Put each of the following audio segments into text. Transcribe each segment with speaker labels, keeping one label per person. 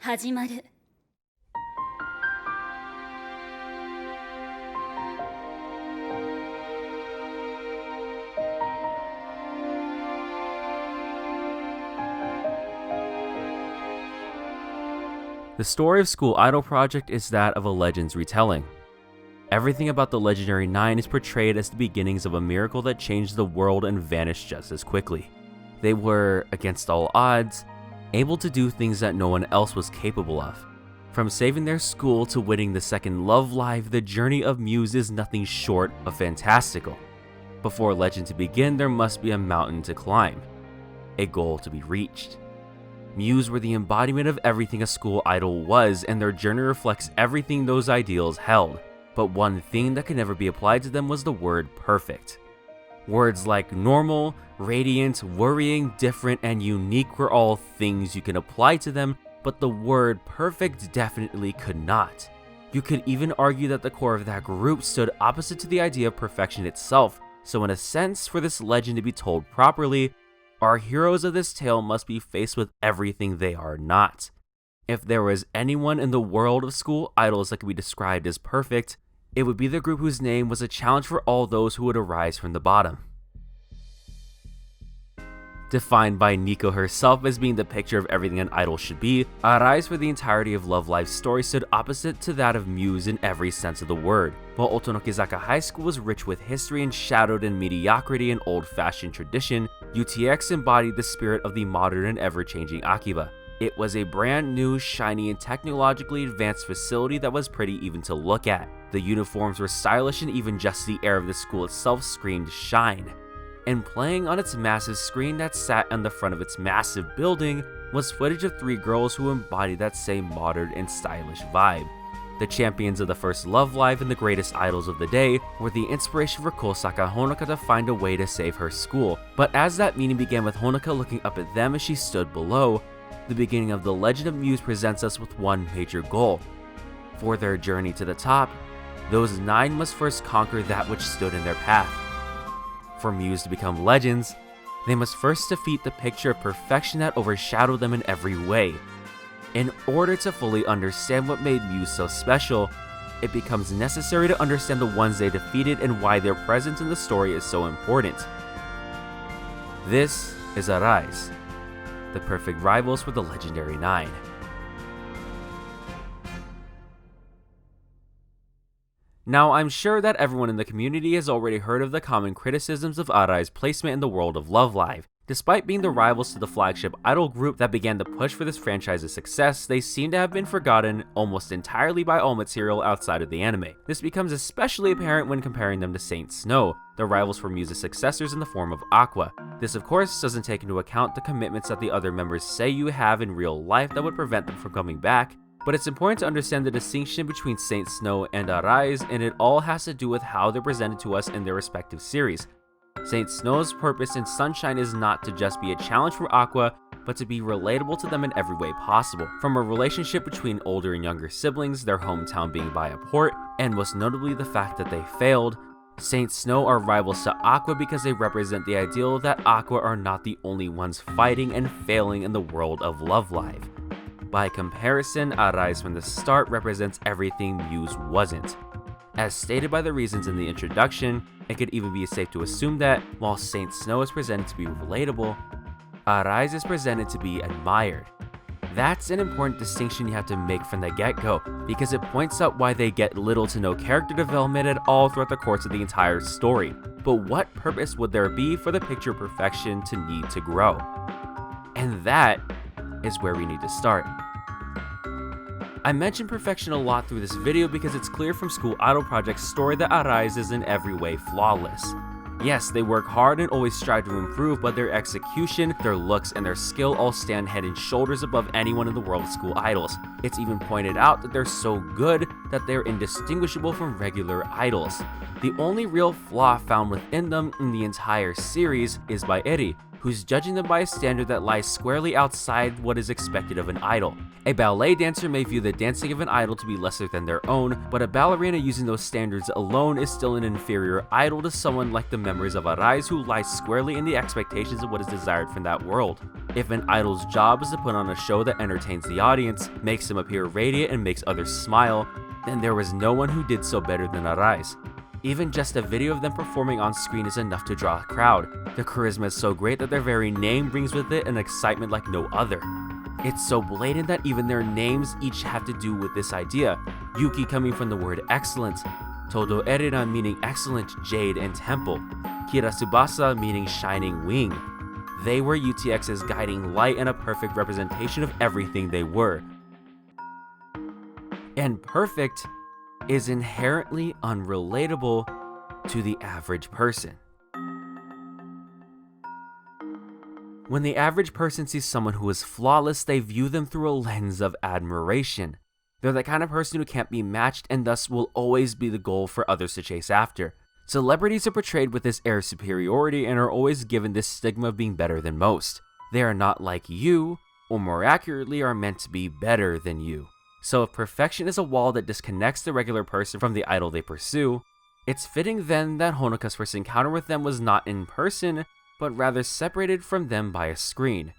Speaker 1: 始まる。
Speaker 2: The story of School Idol Project is that of a legend's retelling. Everything about the legendary 9 is portrayed as the beginnings of a miracle that changed the world and vanished just as quickly. They were, against all odds, able to do things that no one else was capable of. From saving their school to winning the second Love Live, the journey of Muse is nothing short of fantastical. Before a legend to begin, there must be a mountain to climb, a goal to be reached. Muse were the embodiment of everything a school idol was, and their journey reflects everything those ideals held. But one thing that could never be applied to them was the word perfect. Words like normal, radiant, worrying, different, and unique were all things you can apply to them, but the word perfect definitely could not. You could even argue that the core of that group stood opposite to the idea of perfection itself, so in a sense, for this legend to be told properly, our heroes of this tale must be faced with everything they are not. If there was anyone in the world of school idols that could be described as perfect, it would be the group whose name was a challenge for all those who would arise from the bottom. Defined by Nico herself as being the picture of everything an idol should be, Arise for the entirety of Love Live's story stood opposite to that of Muse in every sense of the word. While Otonokizaka High School was rich with history and shadowed in mediocrity and old-fashioned tradition, UTX embodied the spirit of the modern and ever-changing Akiba. It was a brand new, shiny, and technologically advanced facility that was pretty even to look at. The uniforms were stylish and even just the air of the school itself screamed shine. And playing on its massive screen that sat on the front of its massive building was footage of 3 girls who embodied that same modern and stylish vibe. The champions of the first Love Live and the greatest idols of the day were the inspiration for Kosaka Honoka to find a way to save her school, but as that meeting began with Honoka looking up at them as she stood below, the beginning of the Legend of Muse presents us with one major goal. For their journey to the top, those 9 must first conquer that which stood in their path. For Muse to become legends, they must first defeat the picture of perfection that overshadowed them in every way. In order to fully understand what made Muse so special, it becomes necessary to understand the ones they defeated and why their presence in the story is so important. This is Arise, the perfect rivals for the legendary 9. Now, I'm sure that everyone in the community has already heard of the common criticisms of Arai's placement in the world of Love Live. Despite being the rivals to the flagship idol group that began the push for this franchise's success, they seem to have been forgotten almost entirely by all material outside of the anime. This becomes especially apparent when comparing them to Saint Snow, the rivals for Muse's successors in the form of Aqua. This of course doesn't take into account the commitments that the other members say you have in real life that would prevent them from coming back, but it's important to understand the distinction between Saint Snow and Arise, and it all has to do with how they're presented to us in their respective series. Saint Snow's purpose in Sunshine is not to just be a challenge for Aqua, but to be relatable to them in every way possible. From a relationship between older and younger siblings, their hometown being by a port, and most notably the fact that they failed, Saint Snow are rivals to Aqua because they represent the ideal that Aqua are not the only ones fighting and failing in the world of Love Live. By comparison, Arise from the start represents everything Muse wasn't. As stated by the reasons in the introduction, it could even be safe to assume that, while Saint Snow is presented to be relatable, Arise is presented to be admired. That's an important distinction you have to make from the get-go, because it points out why they get little to no character development at all throughout the course of the entire story. But what purpose would there be for the picture of perfection to need to grow? And that is where we need to start. I mentioned perfection a lot through this video because it's clear from School Idol Project's story that Arise is in every way flawless. Yes, they work hard and always strive to improve, but their execution, their looks, and their skill all stand head and shoulders above anyone in the world of school idols. It's even pointed out that they're so good that they're indistinguishable from regular idols. The only real flaw found within them in the entire series is by Eri, who's judging them by a standard that lies squarely outside what is expected of an idol. A ballet dancer may view the dancing of an idol to be lesser than their own, but a ballerina using those standards alone is still an inferior idol to someone like the members of Arise, who lies squarely in the expectations of what is desired from that world. If an idol's job is to put on a show that entertains the audience, makes them appear radiant, and makes others smile, then there was no one who did so better than Arise. Even just a video of them performing on screen is enough to draw a crowd. The charisma is so great that their very name brings with it an excitement like no other. It's so blatant that even their names each have to do with this idea. Yuki coming from the word excellent, Todo Erina meaning excellent, jade, and temple, Kira Tsubasa meaning shining wing. They were UTX's guiding light and a perfect representation of everything they were. And perfect is inherently unrelatable to the average person. When the average person sees someone who is flawless, they view them through a lens of admiration. They're the kind of person who can't be matched and thus will always be the goal for others to chase after. Celebrities are portrayed with this air of superiority and are always given this stigma of being better than most. They are not like you, or more accurately, are meant to be better than you. So if perfection is a wall that disconnects the regular person from the idol they pursue, it's fitting then that Honoka's first encounter with them was not in person, but rather separated from them by a screen.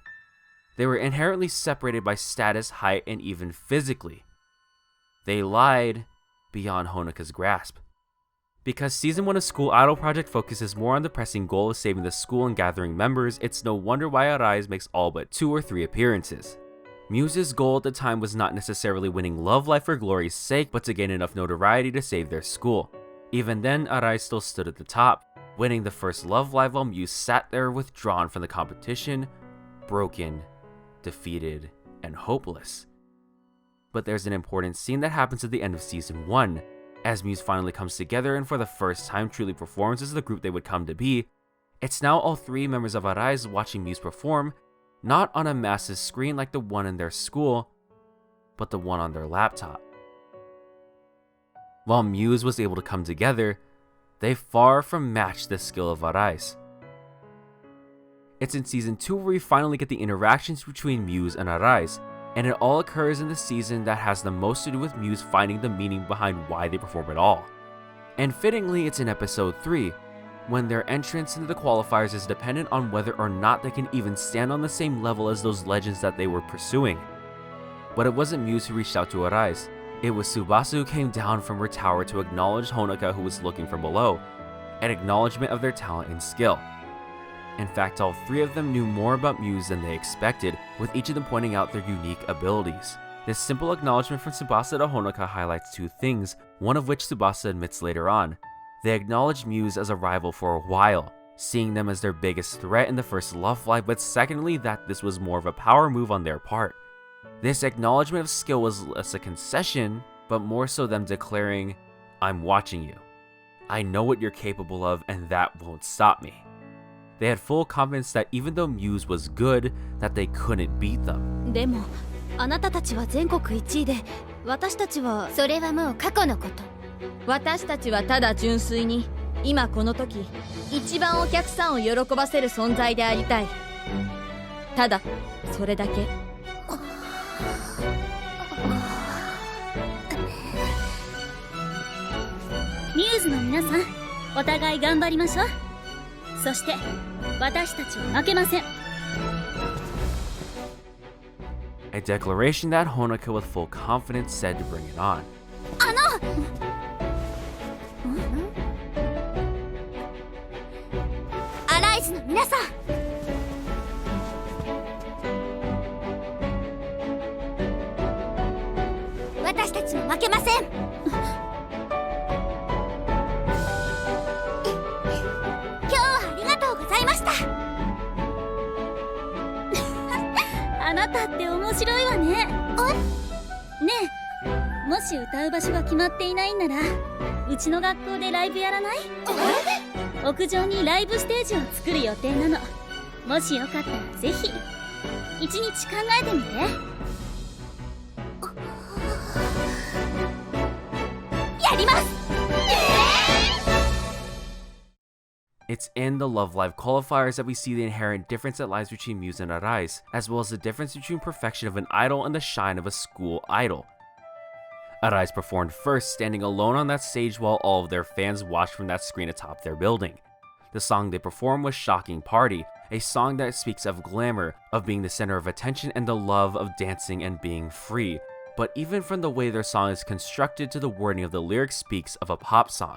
Speaker 2: They were inherently separated by status, height, and even physically. They lied beyond Honoka's grasp. Because Season 1 of School Idol Project focuses more on the pressing goal of saving the school and gathering members, it's no wonder why Arise makes all but 2 or 3 appearances. Muse's goal at the time was not necessarily winning Love Live for glory's sake, but to gain enough notoriety to save their school. Even then, Arise still stood at the top, winning the first Love Live while Muse sat there withdrawn from the competition, broken, defeated, and hopeless. But there's an important scene that happens at the end of Season 1, as Muse finally comes together and for the first time truly performs as the group they would come to be. It's now all 3 members of Arise watching Muse perform, not on a massive screen like the one in their school, but the one on their laptop. While Muse was able to come together, they far from matched the skill of Arise. It's in Season 2 where we finally get the interactions between Muse and Arise, and it all occurs in the season that has the most to do with Muse finding the meaning behind why they perform at all. And fittingly, it's in episode 3, when their entrance into the qualifiers is dependent on whether or not they can even stand on the same level as those legends that they were pursuing. But it wasn't Muse who reached out to Arise. It was Tsubasa who came down from her tower to acknowledge Honoka, who was looking from below, an acknowledgement of their talent and skill. In fact, all 3 of them knew more about Muse than they expected, with each of them pointing out their unique abilities. This simple acknowledgement from Tsubasa to Honoka highlights 2 things, one of which Tsubasa admits later on. They acknowledged Muse as a rival for a while, seeing them as their biggest threat in the first Love Live, but secondly that this was more of a power move on their part. This acknowledgement of skill was less a concession, but more so them declaring, "I'm watching you. I know what you're capable of, and that won't stop me." They had full confidence that even though Muse was good, that they couldn't beat them.
Speaker 1: でも、あなたたちは全国1位で、私たちはそれはもう過去のこと。私たちはただ純粋に今この時一番お客さんを喜ばせる存在でありたい。ただそれだけ。
Speaker 3: ミューズの皆さん、お互い頑張りましょう。そして私たちは負けません。
Speaker 2: A declaration that Honoka with full confidence said to bring it on.
Speaker 1: アライズの皆さん、私たちも負けません。今日はありがとうございました。
Speaker 3: あなたって面白いわね。ねえ、もし歌う場所が決まっていないんなら、うちの学校でライブやらない？屋上にライブステージを作る予定なの。もしよかったらぜひ一日考えてみて。
Speaker 1: やります。
Speaker 2: It's in the Love Live qualifiers that we see the inherent difference that lies between Muse and Arise, as well as the difference between perfection of an idol and the shine of a school idol. Arise performed first, standing alone on that stage while all of their fans watched from that screen atop their building. The song they performed was Shocking Party, a song that speaks of glamour, of being the center of attention and the love of dancing and being free. But even from the way their song is constructed to the wording of the lyrics speaks of a pop song.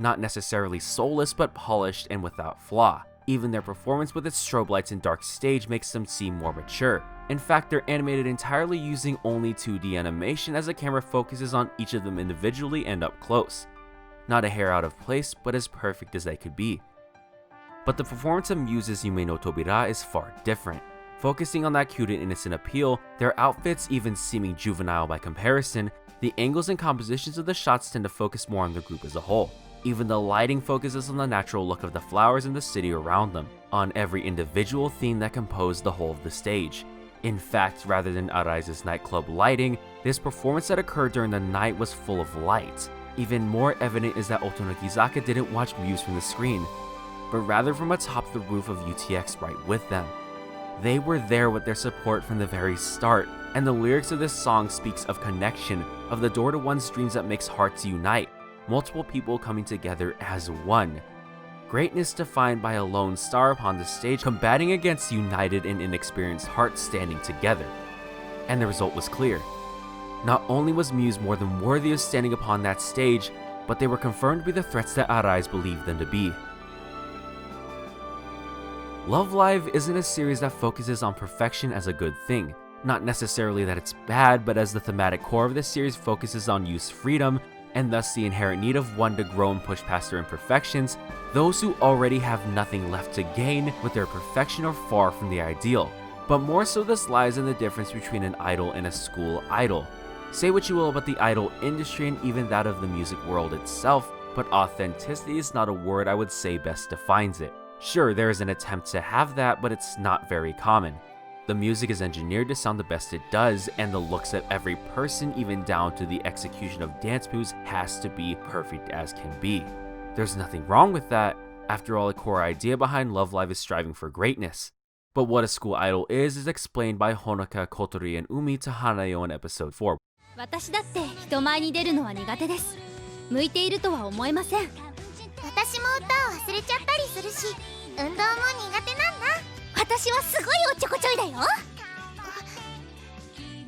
Speaker 2: Not necessarily soulless, but polished and without flaw. Even their performance with its strobe lights and dark stage makes them seem more mature. In fact, they're animated entirely using only 2D animation as the camera focuses on each of them individually and up close. Not a hair out of place, but as perfect as they could be. But the performance of Muse's Yume no Tobira is far different. Focusing on that cute and innocent appeal, their outfits even seeming juvenile by comparison, the angles and compositions of the shots tend to focus more on the group as a whole. Even the lighting focuses on the natural look of the flowers in the city around them, on every individual theme that composed the whole of the stage. In fact, rather than Arise's nightclub lighting, this performance that occurred during the night was full of light. Even more evident is that Otonokizaka didn't watch Muse from the screen, but rather from atop the roof of UTX right with them. They were there with their support from the very start, and the lyrics of this song speaks of connection, of the door to one's dreams that makes hearts unite, multiple people coming together as one. Greatness defined by a lone star upon the stage combating against united and inexperienced hearts standing together. And the result was clear. Not only was Muse more than worthy of standing upon that stage, but they were confirmed to be the threats that Arise believed them to be. Love Live isn't a series that focuses on perfection as a good thing. Not necessarily that it's bad, but as the thematic core of this series focuses on youth's freedom, and thus the inherent need of one to grow and push past their imperfections, those who already have nothing left to gain with their perfection are far from the ideal. But more so this lies in the difference between an idol and a school idol. Say what you will about the idol industry and even that of the music world itself, but authenticity is not a word I would say best defines it. Sure, there is an attempt to have that, but it's not very common. The music is engineered to sound the best it does, and the looks of every person, even down to the execution of dance moves, has to be perfect as can be. There's nothing wrong with that. After all, the core idea behind Love Live is striving for greatness. But what a school idol is explained by Honoka, Kotori, and Umi to Hanayo in episode 4.
Speaker 1: 私だって人前に出るのは苦手です。向いているとは思えません。
Speaker 4: 私も歌を忘れちゃったりするし、運動も苦手なんだ。
Speaker 3: 私はすごいおっちょこちょいだよ。
Speaker 4: でも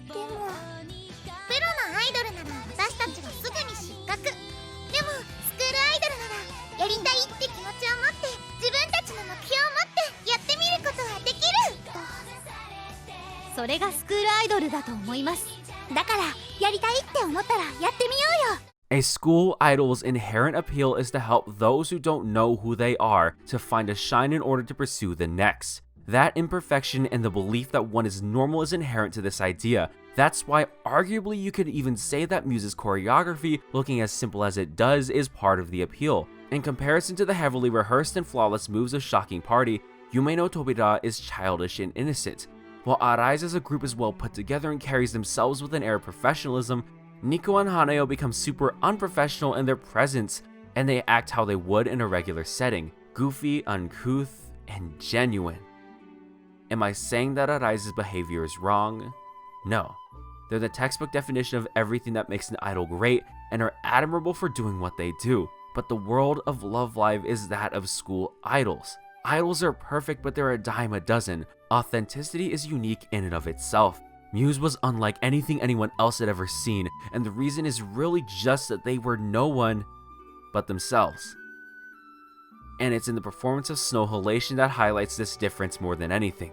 Speaker 4: プロのアイドルなら私たちはすぐに失格。でもスクールアイドルならやりたいって気持ちを持って自分たちの目標を持ってやってみることはできる。
Speaker 1: それがスクールアイドルだと思います。
Speaker 3: だからやりたいって思ったらやってみようよ。
Speaker 2: A school idol's inherent appeal is to help those who don't know who they are to find a shine in order to pursue the next. That imperfection and the belief that one is normal is inherent to this idea. That's why arguably you could even say that Muse's choreography, looking as simple as it does, is part of the appeal. In comparison to the heavily rehearsed and flawless moves of Shocking Party, Yume no Tobira is childish and innocent. While Arise as a group is well put together and carries themselves with an air of professionalism, Nico and Hanayo become super unprofessional in their presence, and they act how they would in a regular setting, goofy, uncouth, and genuine. Am I saying that Arise's behavior is wrong? No. They're the textbook definition of everything that makes an idol great and are admirable for doing what they do, but the world of Love Live is that of school idols. Idols are perfect, but they're a dime a dozen. Authenticity is unique in and of itself. Muse was unlike anything anyone else had ever seen, and the reason is really just that they were no one but themselves. And it's in the performance of Snow Halation that highlights this difference more than anything.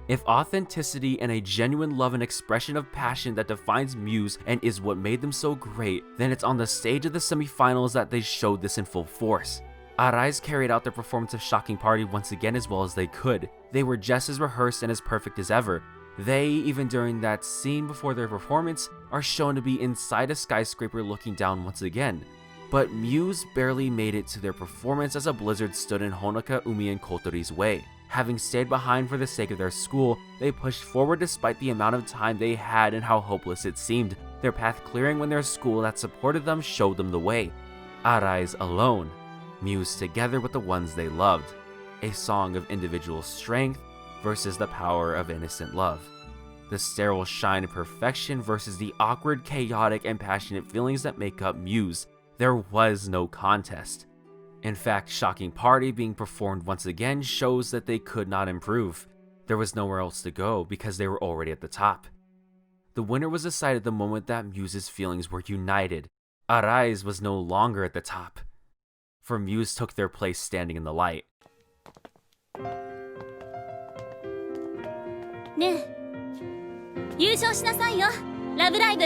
Speaker 2: If authenticity and a genuine love and expression of passion that defines Muse and is what made them so great, then it's on the stage of the semifinals that they showed this in full force. Arise carried out their performance of Shocking Party once again as well as they could. They were just as rehearsed and as perfect as ever. They, even during that scene before their performance, are shown to be inside a skyscraper looking down once again. But Muse barely made it to their performance as a blizzard stood in Honoka, Umi, and Kotori's way. Having stayed behind for the sake of their school, they pushed forward despite the amount of time they had and how hopeless it seemed, their path clearing when their school that supported them showed them the way. Arise alone. Muse together with the ones they loved, a song of individual strength versus the power of innocent love. The sterile shine and perfection versus the awkward, chaotic, and passionate feelings that make up Muse. There was no contest. In fact, Shocking Party being performed once again shows that they could not improve. There was nowhere else to go because they were already at the top. The winner was decided the moment that Muse's feelings were united. Arise was no longer at the top, for Muse took their place standing in the light.
Speaker 3: ねえ、優勝しなさいよ、ラブライブ。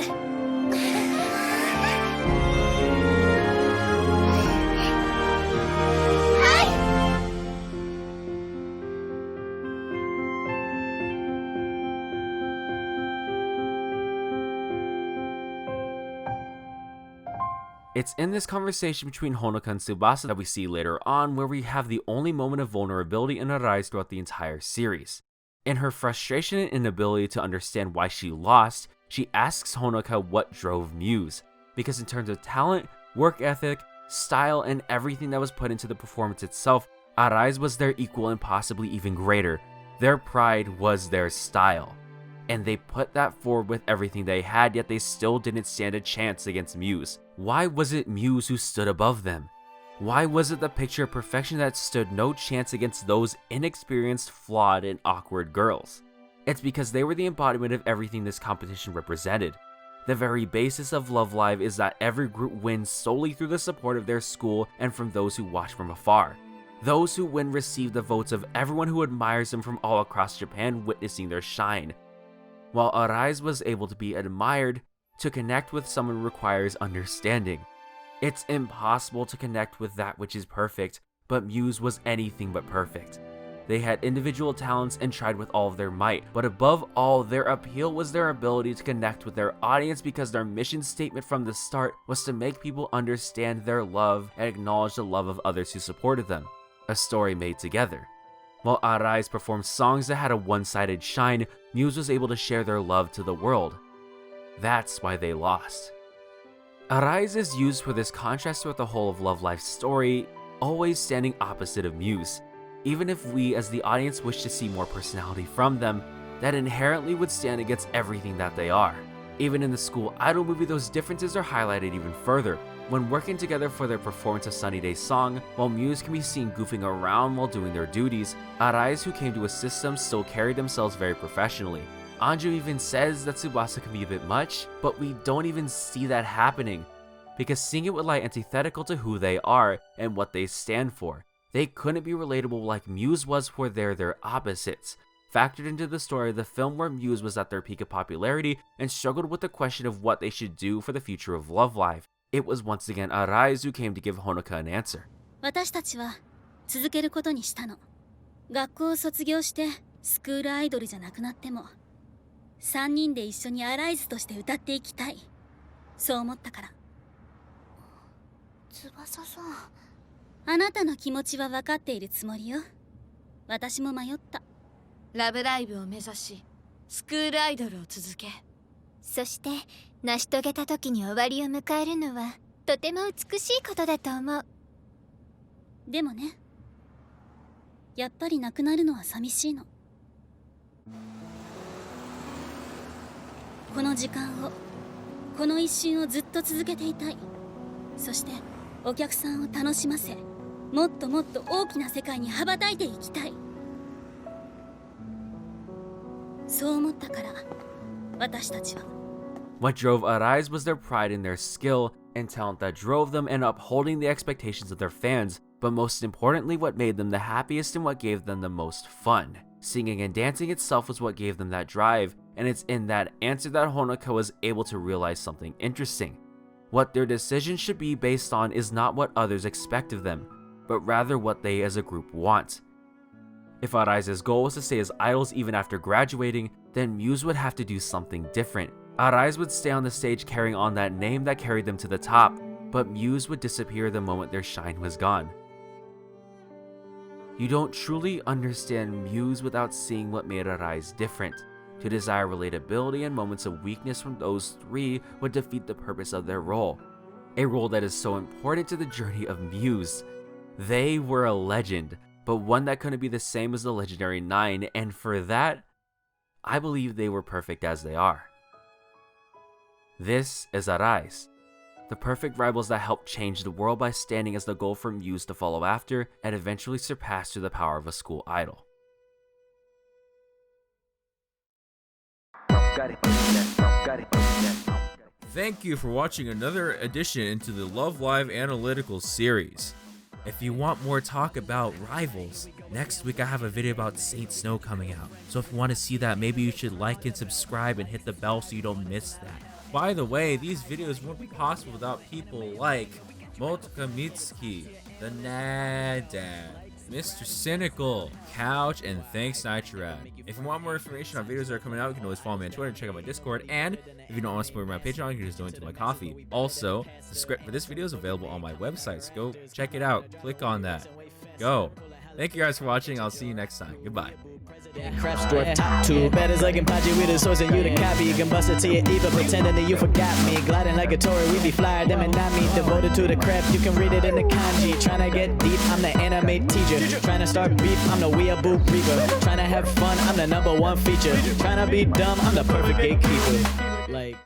Speaker 2: It's in this conversation between Honoka and Tsubasa that we see later on where we have the only moment of vulnerability in Arise throughout the entire series. In her frustration and inability to understand why she lost, she asks Honoka what drove Muse, because in terms of talent, work ethic, style, and everything that was put into the performance itself, Arise was their equal and possibly even greater. Their pride was their style. And they put that forward with everything they had, yet they still didn't stand a chance against Muse. Why was it Muse who stood above them? Why was it the picture of perfection that stood no chance against those inexperienced, flawed, and awkward girls? It's because they were the embodiment of everything this competition represented. The very basis of Love Live is that every group wins solely through the support of their school and from those who watch from afar. Those who win receive the votes of everyone who admires them from all across Japan witnessing their shine. While Arise was able to be admired, to connect with someone requires understanding. It's impossible to connect with that which is perfect, but Muse was anything but perfect. They had individual talents and tried with all of their might, but above all, their appeal was their ability to connect with their audience because their mission statement from the start was to make people understand their love and acknowledge the love of others who supported them. A story made together. While Arise performed songs that had a one-sided shine, Muse was able to share their love to the world. That's why they lost. Arise is used for this contrast throughout the whole of Love Live's story, always standing opposite of Muse. Even if we as the audience wish to see more personality from them, that inherently would stand against everything that they are. Even in the school idol movie, those differences are highlighted even further. When working together for their performance of Sunny Day Song, while Muse can be seen goofing around while doing their duties, Arise, who came to assist them, still carried themselves very professionally. Anju even says that Tsubasa can be a bit much, but we don't even see that happening, because seeing it would lie antithetical to who they are and what they stand for. They couldn't be relatable like Muse was, for they're their opposites. Factored into the story of the film where Muse was at their peak of popularity and struggled with the question of what they should do for the future of Love Live. It was once again Arise who came to give Honoka an answer.
Speaker 3: 私たちは続けることにしたの。学校を卒業してスクールアイドルじゃなくなっても、3人で一緒にアライズとして歌っていきたい。そう思ったから。
Speaker 4: 翼さん。
Speaker 3: あなたの気持ちは分かっているつもりよ。私も迷った。
Speaker 1: ラブライブを目指し、スクールアイドルを続け、
Speaker 4: そして成し遂げた時に終わりを迎えるのはとても美しいことだと思う。
Speaker 3: でもね、やっぱりなくなるのは寂しいの。この時間を、この一瞬をずっと続けていたい。そしてお客さんを楽しませ、もっともっと大きな世界に羽ばたいていきたい。そう思ったから私たちは。
Speaker 2: What drove Arise was their pride in their skill and talent that drove them and upholding the expectations of their fans, but most importantly what made them the happiest and what gave them the most fun. Singing and dancing itself was what gave them that drive, and it's in that answer that Honoka was able to realize something interesting. What their decision should be based on is not what others expect of them, but rather what they as a group want. If Arise's goal was to stay as idols even after graduating, then Muse would have to do something different. Arise would stay on the stage carrying on that name that carried them to the top, but Muse would disappear the moment their shine was gone. You don't truly understand Muse without seeing what made Arise different. To desire relatability and moments of weakness from those three would defeat the purpose of their role. A role that is so important to the journey of Muse. They were a legend, but one that couldn't be the same as the legendary 9, and for that, I believe they were perfect as they are. This is Arise, the perfect rivals that helped change the world by standing as the goal for Muse to follow after and eventually surpass through the power of a school idol.
Speaker 5: Thank you for watching another edition into the Love Live Analytical series. If you want more talk about rivals, next week I have a video about Saint Snow coming out. So if you want to see that, maybe you should like and subscribe and hit the bell so you don't miss that. By the way, these videos wouldn't be possible without people like Motka Mitsuki, the Nadad, Mr. Cynical, Couch, and thanks Nitrad. If you want more information on videos that are coming out, you can always follow me on Twitter and check out my Discord. And if you don't want to support my Patreon, you can just donate to my coffee. Also, the script for this video is available on my website, so go check it out. Click on that. Go. Thank you guys for watching. I'll see you next time. Goodbye.
Speaker 6: Crap store top two. Betters like Paji with the source and you the copy. You can bust it to your even pretending that you forgot me. Gliding like a Tory, we be flyer, them and not me. Devoted to the craft, you can read it in the kanji. Trying to get deep, I'm the anime teacher. Trying to start beef, I'm the weeaboo reaper. Trying to have fun, I'm the #1 feature. Trying to be dumb, I'm the perfect gatekeeper. Like